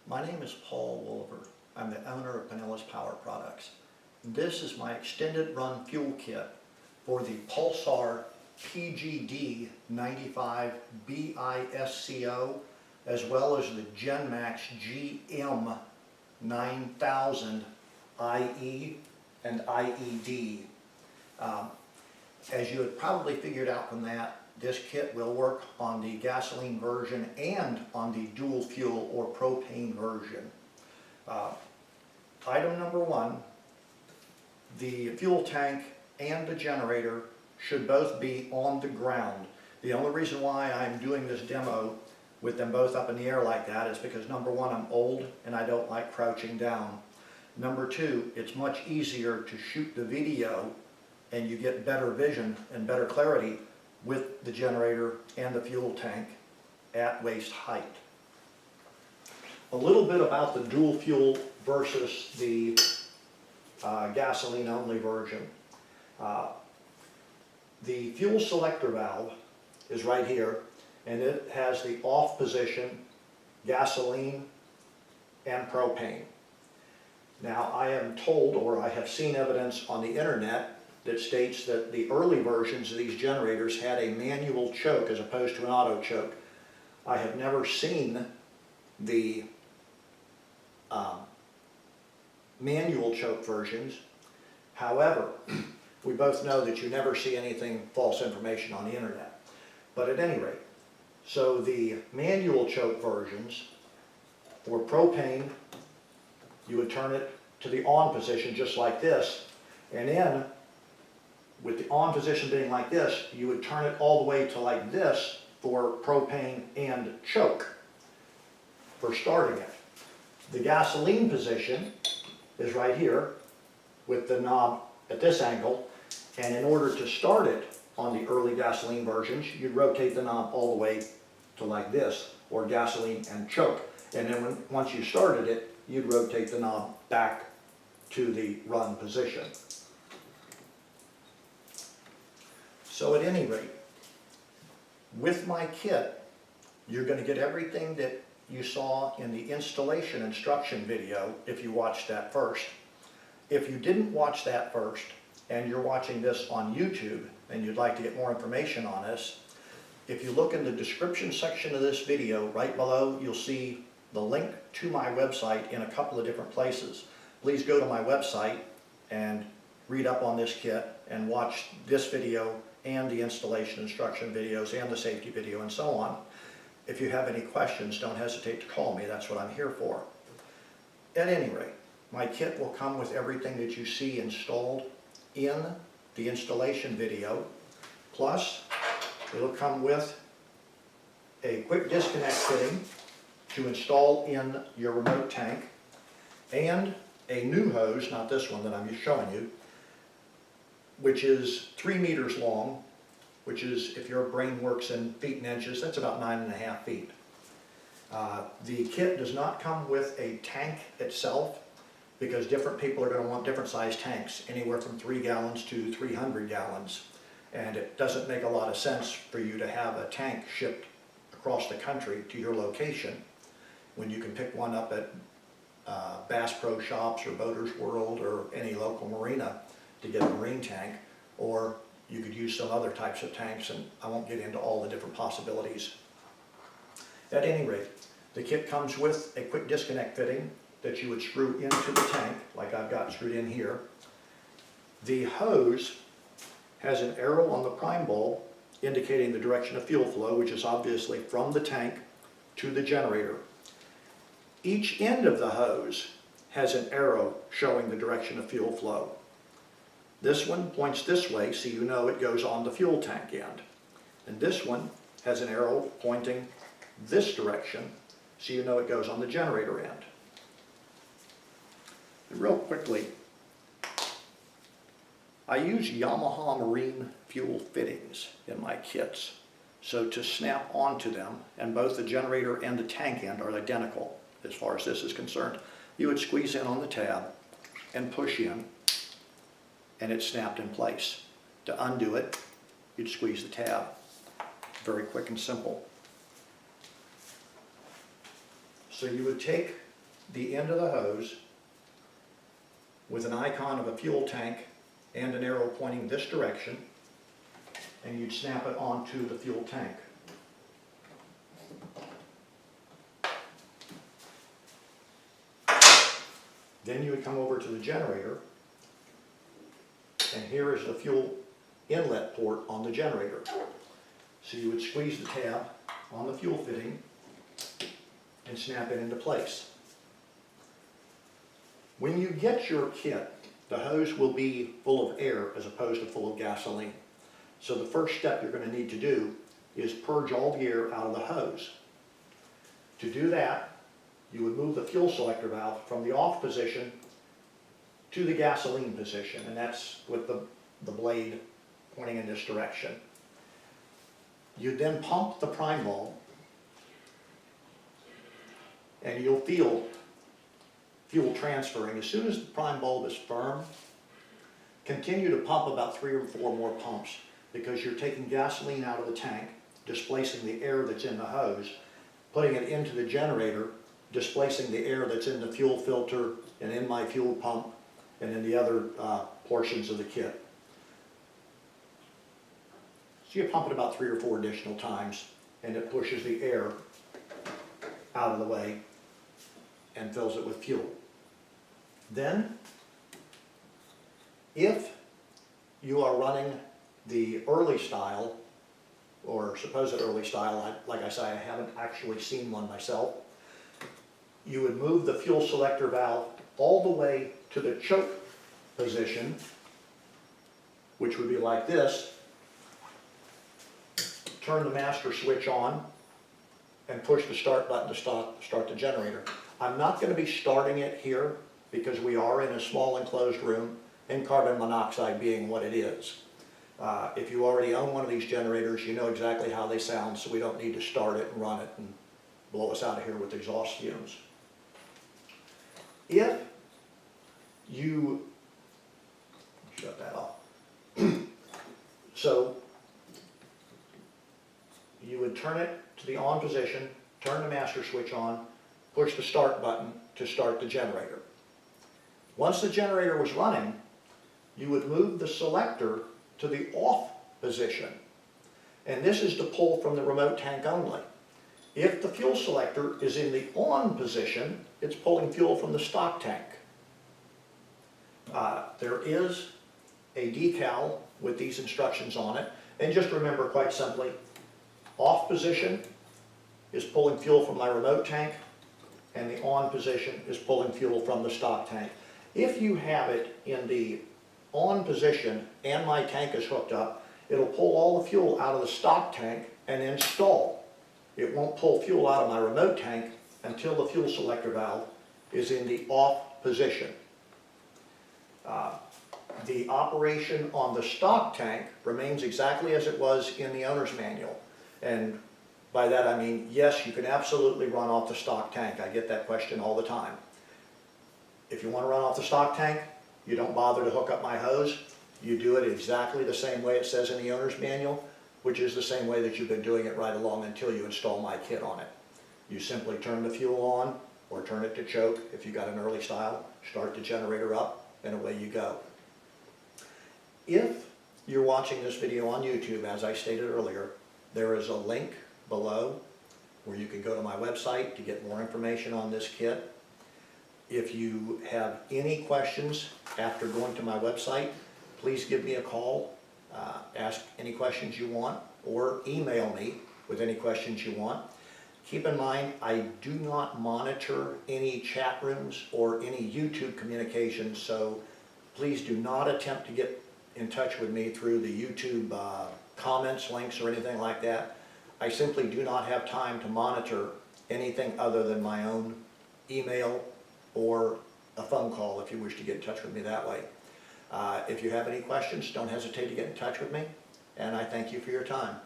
My name is Paul Wolver. I'm the owner of Pinellas Power Products. This is my extended run fuel kit for the Pulsar PGD95BiSCO as well as the GenMax GM9000 IE and IED. As you had probably figured out from that, this kit will work on the gasoline version and on the dual fuel or propane version. Item number one, the fuel tank and the generator should both be on the ground. The only reason why I'm doing this demo with them both up in the air like that is because number one, I'm old and I don't like crouching down. Number two, it's much easier to shoot the video and you get better vision and better clarity with the generator and the fuel tank at waist height. A little bit about the dual fuel versus the gasoline only version. The fuel selector valve is right here, and it has the off position, gasoline and propane. Now I am told, or I have seen evidence on the internet that states that the early versions of these generators had a manual choke as opposed to an auto choke. I have never seen the manual choke versions. However, we both know that you never see anything false information on the internet. But at any rate, so the manual choke versions for propane, you would turn it to the on position just like this, and then with the on position being like this, you would turn it all the way to like this for propane and choke for starting it. The gasoline position is right here with the knob at this angle, and in order to start it on the early gasoline versions, you'd rotate the knob all the way to like this, or gasoline and choke. And then once you started it, you'd rotate the knob back to the run position. So at any rate, with my kit, you're going to get everything that you saw in the installation instruction video if you watched that first. If you didn't watch that first and you're watching this on YouTube and you'd like to get more information on this, if you look in the description section of this video right below, you'll see the link to my website in a couple of different places. Please go to my website and read up on this kit and watch this video and the installation instruction videos and the safety video and so on. If you have any questions, don't hesitate to call me. That's what I'm here for. At any rate, my kit will come with everything that you see installed in the installation video. Plus, it'll come with a quick disconnect fitting to install in your remote tank and a new hose, not this one that I'm just showing you, which is 3 meters long, which is, if your brain works in feet and inches, that's about 9.5 feet. The kit does not come with a tank itself because different people are going to want different size tanks, anywhere from 3 gallons to 300 gallons. And it doesn't make a lot of sense for you to have a tank shipped across the country to your location when you can pick one up at Bass Pro Shops or Boaters World or any local marina to get a marine tank, or you could use some other types of tanks, and I won't get into all the different possibilities. At any rate, the kit comes with a quick disconnect fitting that you would screw into the tank, like I've got screwed in here. The hose has an arrow on the prime bulb indicating the direction of fuel flow, which is obviously from the tank to the generator. Each end of the hose has an arrow showing the direction of fuel flow. This one points this way, so you know it goes on the fuel tank end. And this one has an arrow pointing this direction, so you know it goes on the generator end. And real quickly, I use Yamaha Marine fuel fittings in my kits. So to snap onto them, and both the generator and the tank end are identical as far as this is concerned, you would squeeze in on the tab and push in, and it snapped in place. To undo it, you'd squeeze the tab. Very quick and simple. So you would take the end of the hose with an icon of a fuel tank and an arrow pointing this direction, and you'd snap it onto the fuel tank. Then you would come over to the generator, and here is the fuel inlet port on the generator. So you would squeeze the tab on the fuel fitting and snap it into place. When you get your kit, the hose will be full of air as opposed to full of gasoline. So the first step you're going to need to do is purge all the air out of the hose. To do that, you would move the fuel selector valve from the off position to the gasoline position, and that's with the blade pointing in this direction. You then pump the prime bulb, and you'll feel fuel transferring. As soon as the prime bulb is firm, continue to pump about 3 or 4 more pumps, because you're taking gasoline out of the tank, displacing the air that's in the hose, putting it into the generator, displacing the air that's in the fuel filter and in my fuel pump and in the other portions of the kit. So you pump it about 3 or 4 additional times, and it pushes the air out of the way and fills it with fuel. Then, if you are running the early style, or supposed early style, like I say, I haven't actually seen one myself, you would move the fuel selector valve all the way to the choke position, which would be like this, turn the master switch on, and push the start button to start the generator. I'm not going to be starting it here because we are in a small enclosed room, and carbon monoxide being what it is. If you already own one of these generators, you know exactly how they sound, so we don't need to start it and run it and blow us out of here with exhaust fumes. If you, shut that off. So you would turn it to the on position, turn the master switch on, push the start button to start the generator. Once the generator was running, you would move the selector to the off position. And this is to pull from the remote tank only. If the fuel selector is in the on position, it's pulling fuel from the stock tank. There is a decal with these instructions on it. And just remember quite simply, off position is pulling fuel from my remote tank, and the on position is pulling fuel from the stock tank. If you have it in the on position and my tank is hooked up, it'll pull all the fuel out of the stock tank and then stall. It won't pull fuel out of my remote tank until the fuel selector valve is in the off position. The operation on the stock tank remains exactly as it was in the owner's manual. And by that I mean, yes, you can absolutely run off the stock tank. I get that question all the time. If you want to run off the stock tank, you don't bother to hook up my hose. You do it exactly the same way it says in the owner's manual, which is the same way that you've been doing it right along until you install my kit on it. You simply turn the fuel on or turn it to choke if you got an early style, start the generator up, and away you go. If you're watching this video on YouTube, as I stated earlier, there is a link below where you can go to my website to get more information on this kit. If you have any questions after going to my website, please give me a call, ask any questions you want, or email me with any questions you want. Keep in mind, I do not monitor any chat rooms or any YouTube communications, so please do not attempt to get in touch with me through the YouTube comments, links, or anything like that. I simply do not have time to monitor anything other than my own email or a phone call if you wish to get in touch with me that way. If you have any questions, don't hesitate to get in touch with me, and I thank you for your time.